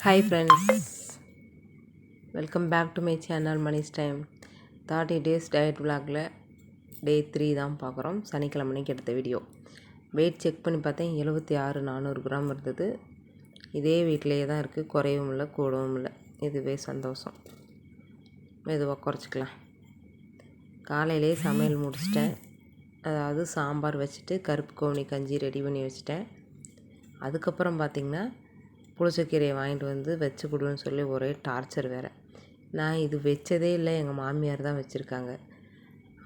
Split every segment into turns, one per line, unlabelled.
Hi friends, welcome back to my channel Money's Time. 30 days diet vlogல டே 3 தான் பார்க்குறோம். சனிக்கிழமைக்கு எடுத்த வீடியோ. வெயிட் செக் பண்ணி பார்த்தேன் 76,400 கிராம் இருந்தது. இதே வீட்டிலேயே தான் இருக்குது, குறையவும் இல்லை கூடவும் இல்லை. இதுவே சந்தோஷம். மெதுவாக குறைச்சிக்கலாம். காலையிலே சமையல் முடிச்சிட்டேன். அதாவது சாம்பார் வச்சுட்டு கருப்பு கவுனி கஞ்சி ரெடி பண்ணி வச்சுட்டேன். அதுக்கப்புறம் பார்த்திங்கன்னா புளிச்சக்கீரையை வாங்கிட்டு வந்து வச்சு கொடுன்னு சொல்லி ஒரே டார்ச்சர் வேறு. நான் இது வச்சதே இல்லை, எங்கள் மாமியார் தான் வச்சுருக்காங்க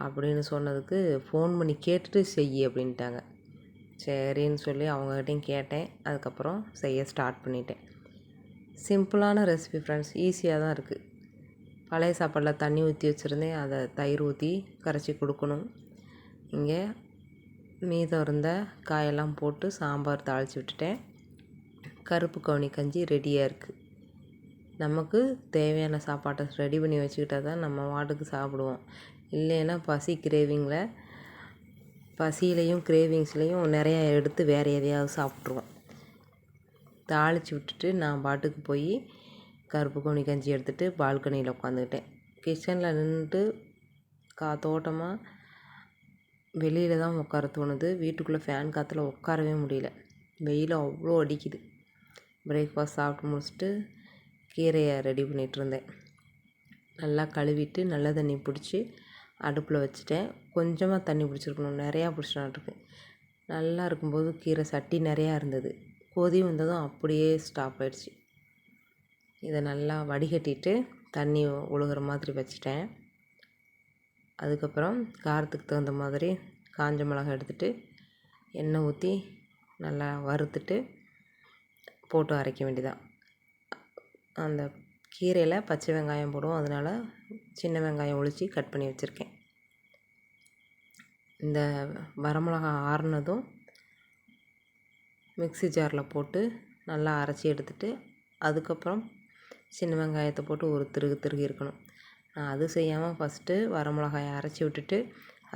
அப்படின்னு சொன்னதுக்கு ஃபோன் பண்ணி கேட்டுட்டு செய் அப்படின்ட்டாங்க. சரின்னு சொல்லி அவங்ககிட்டையும் கேட்டேன். அதுக்கப்புறம் செய்ய ஸ்டார்ட் பண்ணிட்டேன். சிம்பிளான ரெசிபி ஃப்ரெண்ட்ஸ், ஈஸியாக தான் இருக்குது. பழைய சாப்பாடில் தண்ணி ஊற்றி வச்சுருந்தேன், அதை தயிர் ஊற்றி கரைச்சி கொடுக்கணும். இங்கே மீதம் இருந்த காயெல்லாம் போட்டு சாம்பார் தாளித்து விட்டுட்டேன். கருப்பு கவுனி கஞ்சி ரெடியாக இருக்குது. நமக்கு தேவையான சாப்பாட்டை ரெடி பண்ணி வச்சுக்கிட்டா தான் நம்ம வாட்டுக்கு சாப்பிடுவோம். இல்லைன்னா பசியிலையும் கிரேவிங்ஸ்லேயும் நிறையா எடுத்து வேறு எதையாவது சாப்பிட்ருவோம். தாளித்து விட்டுட்டு நான் பாட்டுக்கு போய் கருப்பு கவுனி கஞ்சி எடுத்துகிட்டு பால்கனியில் உட்காந்துக்கிட்டேன். கிச்சனில் நின்றுட்டு காத்தோட்டமாக வெளியில் தான் உட்கார தோணுது. வீட்டுக்குள்ளே ஃபேன் காற்றுல உட்காரவே முடியல. வெயில் அவ்வளோ அடிக்குது. பிரேக்ஃபாஸ்ட் சாப்பிட்டு முடிச்சுட்டு கீரையை ரெடி பண்ணிகிட்ருந்தேன். நல்லா கழுவிட்டு நல்ல தண்ணி பிடிச்சி அடுப்பில் வச்சுட்டேன். கொஞ்சமாக தண்ணி பிடிச்சிருக்கணும், நிறையா பிடிச்சினாட்டிருக்கு. நல்லா இருக்கும்போது கீரை சட்டி நிறையா இருந்தது. கொதி வந்ததும் அப்படியே ஸ்டாப் ஆகிடுச்சு. இதை நல்லா வடிகட்டிட்டு தண்ணி ஒழுகிற மாதிரி வச்சுட்டேன். அதுக்கப்புறம் காரத்துக்கு தகுந்த மாதிரி காஞ்ச மிளகாய் எடுத்துகிட்டு எண்ணெய் ஊற்றி நல்லா வறுத்துட்டு போட்டு அரைக்க வேண்டியதான். அந்த கீரையில் பச்சை வெங்காயம் போடுவோம், அதனால் சின்ன வெங்காயம் ஒழித்து கட் பண்ணி வச்சுருக்கேன். இந்த வரமிளகா ஆறுனதும் மிக்ஸி ஜாரில் போட்டு நல்லா அரைச்சி எடுத்துகிட்டு அதுக்கப்புறம் சின்ன வெங்காயத்தை போட்டு ஒரு திருகு இருக்கணும். நான் அது செய்யாமல் ஃபஸ்ட்டு வரமிளகாயை அரைச்சி விட்டுட்டு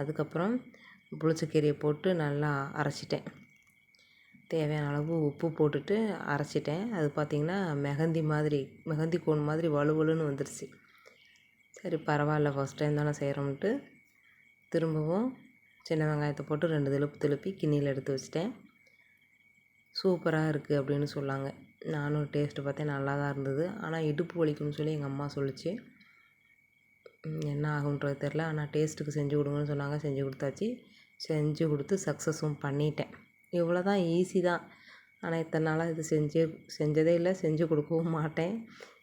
அதுக்கப்புறம் புளிச்சக்கீரையை போட்டு நல்லா அரைச்சிட்டேன். தேவையான அளவு உப்பு போட்டுட்டு அரைச்சிட்டேன். அது பார்த்திங்கன்னா மெஹந்தி கோன் மாதிரி வலுவலுன்னு வந்துடுச்சு. சரி பரவாயில்ல, ஃபஸ்ட் டைம் தானே செய்கிறோம்ட்டு திரும்பவும் சின்ன வெங்காயத்தை போட்டு 2 திருப்பி கிண்ணியில் எடுத்து வச்சிட்டேன். சூப்பராக இருக்குது அப்படின்னு சொன்னாங்க. நானும் டேஸ்ட்டு பார்த்தேன், நல்லா தான் இருந்தது. ஆனால் இடுப்பு வலிக்கும்னு சொல்லி எங்கள் அம்மா சொல்லிச்சு. என்ன ஆகுன்றது தெரில. ஆனால் டேஸ்ட்டுக்கு செஞ்சு கொடுங்கன்னு சொன்னாங்க. செஞ்சு கொடுத்தாச்சு. செஞ்சு கொடுத்து சக்ஸஸும் பண்ணிட்டேன். இவ்வளோ தான், ஈஸி தான். ஆனால் இத்தனை நாளாக இது செஞ்சதே இல்லை, செஞ்சு கொடுக்கவும் மாட்டேன்.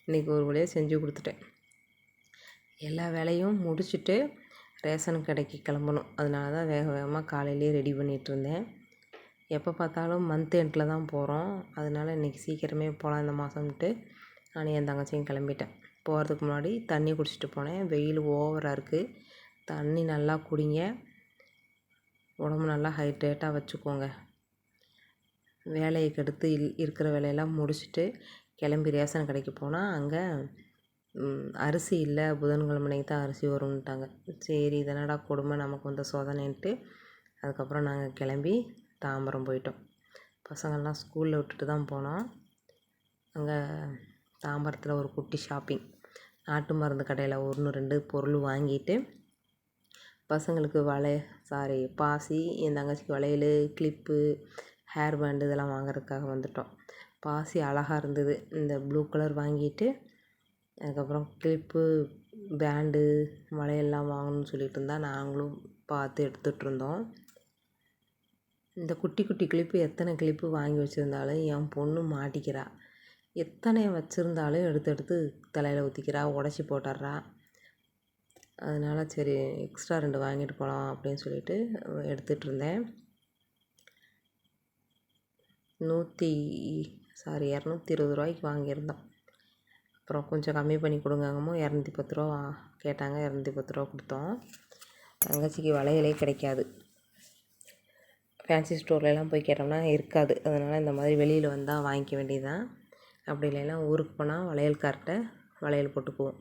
இன்றைக்கி ஒரு வழியாக செஞ்சு கொடுத்துட்டேன். எல்லா வேலையும் முடிச்சுட்டு ரேஷன் கடைக்கு கிளம்பணும். அதனால தான் வேக வேகமாக காலையிலே ரெடி பண்ணிகிட்ருந்தேன். எப்போ பார்த்தாலும் மந்த் எண்டில் தான் போகிறோம். அதனால் இன்றைக்கி சீக்கிரமே போகலாம் இந்த மாதம்ட்டு நான் என் தங்கச்சியும் கிளம்பிட்டேன். போகிறதுக்கு முன்னாடி தண்ணி குடிச்சிட்டு போனேன். வெயில் ஓவராக இருக்குது. தண்ணி நல்லா குடிங்க, உடம்பு நல்லா ஹைட்ரேட்டாக வச்சுக்கோங்க. வேலையை கெடுத்து இருக்கிற வேலையெல்லாம் முடிச்சுட்டு கிளம்பி ரேஷன் கடைக்கு போனால் அங்கே அரிசி இல்லை, புதன்கிழமைக்கு தான் அரிசி வரும்ன்ட்டாங்க. சரி இதனடா கொடுமை, நமக்கு வந்த சோதனைன்ட்டு அதுக்கப்புறம் நாங்கள் கிளம்பி தாம்பரம் போயிட்டோம். பசங்கள்லாம் ஸ்கூலில் விட்டுட்டு தான் போனோம். அங்கே தாம்பரத்தில் ஒரு குட்டி ஷாப்பிங், நாட்டு மருந்து கடையில் 1-2 பொருள் வாங்கிட்டு பசங்களுக்கு பாசி, என் தங்கச்சிக்கு வளையல், கிளிப்பு, ஹேர் பேண்டு இதெல்லாம் வாங்குறதுக்காக வந்துட்டோம். பாசி அழகாக இருந்தது. இந்த ப்ளூ கலர் வாங்கிட்டு அதுக்கப்புறம் கிளிப்பு, பேண்டு, வளையல்லாம் வாங்கணும்னு சொல்லிட்டு இருந்தால் நாங்களும் பார்த்து எடுத்துகிட்ருந்தோம். இந்த குட்டி குட்டி கிளிப்பு எத்தனை கிளிப்பு வாங்கி வச்சுருந்தாலும் என் பொண்ணு மாட்டிக்கிறா. எத்தனை வச்சுருந்தாலும் எடுத்து தலையில் ஊற்றிக்கிறா, உடச்சி போட்டுட்றா. அதனால் சரி எக்ஸ்ட்ரா 2 வாங்கிட்டு போகலாம் அப்படின்னு சொல்லிட்டு எடுத்துகிட்ருந்தேன். 220 ரூபாய்க்கு வாங்கியிருந்தோம். அப்புறம் கொஞ்சம் கம்மி பண்ணி கொடுங்கங்கமோ 210 ரூபா கேட்டாங்க. 210 ரூபா கொடுத்தோம். தங்கச்சிக்கு வளையலே கிடைக்காது. ஃபேன்சி ஸ்டோர்லலாம் போய் கேட்டோம்னா இருக்காது. அதனால் இந்த மாதிரி வெளியில் வந்தால் வாங்கிக்க வேண்டியதுதான். அப்படி இல்லைன்னா ஊருக்கு போனால் வளையல்கார்ட்ட வளையல் போட்டுக்குவோம்.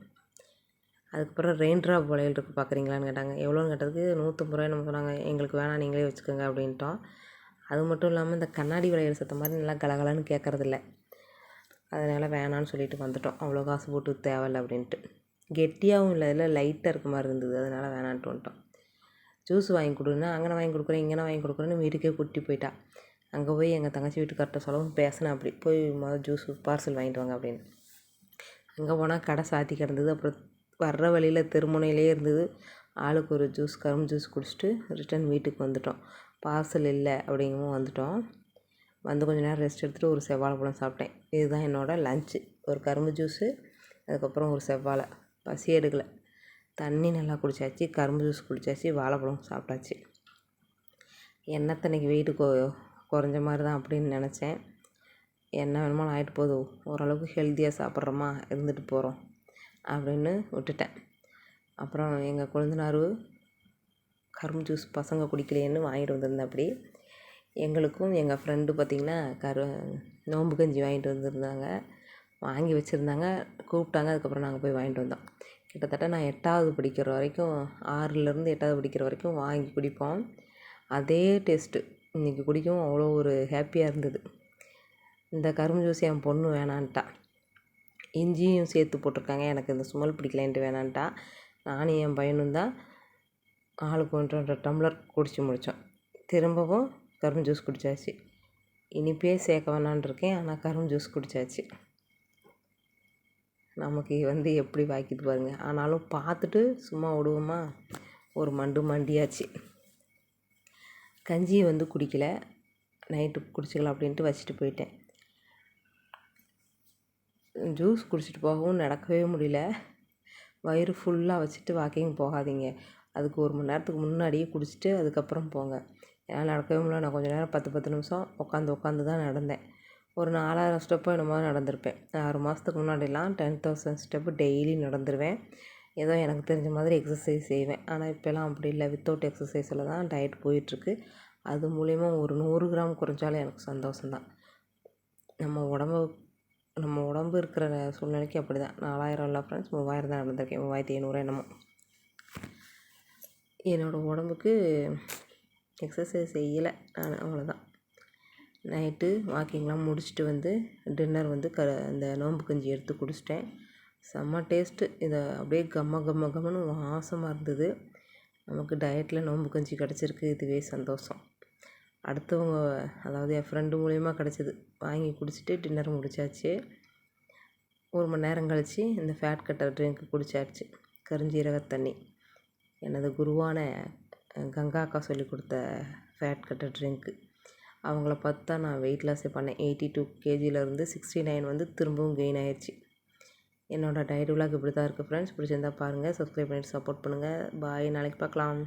அதுக்கப்புறம் ரெயின் ட்ராப் வளையல் இருக்குது பார்க்குறீங்களான்னு கேட்டாங்க. எவ்வளோன்னு கேட்டதுக்கு 150 ரூபாய் நம்ம சொன்னாங்க. எங்களுக்கு வேணாம், நீங்களே வச்சுக்கோங்க அப்படின்ட்டோம். அது மட்டும் இல்லாமல் இந்த கண்ணாடி வளையல் சத்த மாதிரி நல்லா கலகலன்னு கேட்குறதில்ல. அதனால் வேணான்னு சொல்லிட்டு வந்துட்டோம். அவ்வளோ காசு போட்டு தேவையில்ல அப்படின்ட்டு. கெட்டியாகவும் இல்லை, இதில் லைட்டாக இருக்க மாதிரி இருந்தது. அதனால் வேணான்ட்டு வந்துட்டோம். ஜூஸ் வாங்கி கொடுன்னா அங்கே வாங்கி கொடுக்குறேன், இங்கே வாங்கி கொடுக்குறேன்னு வீட்டுக்கே கூட்டி போயிட்டா. அங்கே போய் எங்கள் தங்கச்சி வீட்டுக்கார்ட்ட சொல்லவும் பேசினேன். அப்படி போய் ஜூஸ் பார்சல் வாங்கிட்டு வாங்க அப்படின்னு. அங்கே போனால் கடை சாத்தி கிடந்தது. அப்புறம் வர்ற வழியில் தெருமுனையிலே இருந்தது. ஆளுக்கு ஒரு ஜூஸ், கரும்பு ஜூஸ் குடிச்சிட்டு ரிட்டன் வீட்டுக்கு வந்துட்டோம். பார்சல் இல்லை அப்படிங்கவும் வந்துட்டோம். வந்து கொஞ்சம் நேரம் ரெஸ்ட் எடுத்துகிட்டு ஒரு செவ்வாழைப்பழம் சாப்பிட்டேன். இதுதான் என்னோடய லஞ்சு. ஒரு கரும்பு ஜூஸு, அதுக்கப்புறம் ஒரு செவ்வாழை. பசி எடுக்கலை. தண்ணி நல்லா குடித்தாச்சு, கரும்பு ஜூஸ் குடித்தாச்சு, வாழைப்பழம் சாப்பிட்டாச்சு. என்னத்தன்னைக்கு வெயிட்டு குறைஞ்ச மாதிரி தான் அப்படின்னு நினச்சேன். என்ன வேணுமாலும் ஆகிட்டு போதும், ஓரளவுக்கு ஹெல்த்தியாக சாப்பிட்றோமா, இருந்துட்டு போகிறோம் அப்படின்னு விட்டுட்டேன். அப்புறம் எங்கள் கொழுந்தனார் கரும்பு ஜூஸ் பசங்க குடிக்கலையேன்னு வாங்கிட்டு வந்திருந்தேன். அப்படி எங்களுக்கும் எங்கள் ஃப்ரெண்டு பார்த்திங்கன்னா நோம்பு கஞ்சி வாங்கிட்டு வந்திருந்தாங்க. வாங்கி வச்சுருந்தாங்க, கூப்பிட்டாங்க. அதுக்கப்புறம் நாங்கள் போய் வாங்கிட்டு வந்தோம். கிட்டத்தட்ட நான் 8வது படிக்கிற வரைக்கும், 6லேருந்து 8வது படிக்கிற வரைக்கும் வாங்கி குடிப்போம். அதே டேஸ்ட்டு இன்றைக்கி குடிக்கவும் அவ்வளோ ஒரு ஹாப்பியாக இருந்தது. இந்த கரும்பு ஜூஸ் என் பொண்ணு வேணான்ட்டா. இஞ்சியும் சேர்த்து போட்டிருக்காங்க, எனக்கு இந்த ஸ்மெல் பிடிக்கலேன்ட்டு வேணான்ட்டா. நானும் என் பையனும் தான் ஆளுக்கு 1.5 டம்ளர் குடித்து முடித்தோம். திரும்பவும் கரும்பு ஜூஸ் குடித்தாச்சு. இனிப்பே சேர்க்க வேணான்னு இருக்கேன், ஆனால் கரும்பு ஜூஸ் குடித்தாச்சு. நமக்கு எப்படி வாய்க்குது பாருங்கள். ஆனாலும் பார்த்துட்டு சும்மா விடுவோமா, ஒரு மண்டியாச்சு. கஞ்சியை குடிக்கலை, நைட்டு குடிச்சிக்கலாம் அப்படின்ட்டு வச்சுட்டு போயிட்டேன். ஜூஸ் குடிச்சிட்டு போகவும் நடக்கவே முடியல. வயிறு ஃபுல்லாக வச்சுட்டு வாக்கிங் போகாதீங்க. அதுக்கு 1 மணி நேரத்துக்கு முன்னாடியே குடிச்சிட்டு அதுக்கப்புறம் போங்க. என்னால் நடக்கவே முடியல. நான் கொஞ்சம் நேரம் 10 நிமிஷம் உட்காந்து தான் நடந்தேன். ஒரு 4000 ஸ்டெப்போ என்னமோ நடந்திருப்பேன். 6 மாதத்துக்கு முன்னாடிலாம் 10,000 ஸ்டெப்பு டெய்லி நடந்துருவேன். ஏதோ எனக்கு தெரிஞ்ச மாதிரி எக்ஸசைஸ் செய்வேன். ஆனால் இப்போலாம் அப்படி இல்லை, வித்தவுட் எக்ஸசைஸில் தான் டயட் போயிட்டுருக்கு. அது மூலிமா ஒரு 100 கிராம் குறைஞ்சாலும் எனக்கு சந்தோஷம்தான். நம்ம உடம்பு இருக்கிற சூழ்நிலைக்கு அப்படி தான். 4000 இல்லை ஃப்ரெண்ட்ஸ், 3000 தான் நடந்திருக்கேன். 3500 என்னமோ. என்னோடய உடம்புக்கு எக்ஸசைஸ் செய்யலை நான், அவ்வளோதான். நைட்டு வாக்கிங்லாம் முடிச்சுட்டு டின்னர் இந்த நோம்பு கஞ்சி எடுத்து குடிச்சிட்டேன். செம்ம டேஸ்ட்டு. இதை அப்படியே கம்மன்னு வாசமாக இருந்தது. நமக்கு டயட்டில் நோம்பு கஞ்சி கிடச்சிருக்கு, இதுவே சந்தோஷம். அடுத்தவங்க, அதாவது என் ஃப்ரெண்டு மூலிமா கிடச்சிது. வாங்கி குடிச்சிட்டு டின்னர் முடித்தாச்சு. 1 மணி நேரம் கழித்து இந்த ஃபேட் கட்டர் ட்ரிங்க் குடித்தாச்சு, கருஞ்சீரக தண்ணி. எனது குருவான கங்கா அக்கா சொல்லி கொடுத்த ஃபேட் கட்டர் ட்ரிங்க்கு. அவங்கள பார்த்து தான் நான் வெயிட் லாஸே பண்ணேன். 82 kgலேருந்து 69 திரும்பவும் கெயின் ஆயிடுச்சு. என்னோடய டயட் விலாக் இப்படி தான் இருக்குது ஃப்ரெண்ட்ஸ். பிடிச்சிருந்தா பாருங்கள், சப்ஸ்கிரைப் பண்ணிவிட்டு சப்போர்ட் பண்ணுங்கள். பாய், நாளைக்கு பார்க்கலாம்.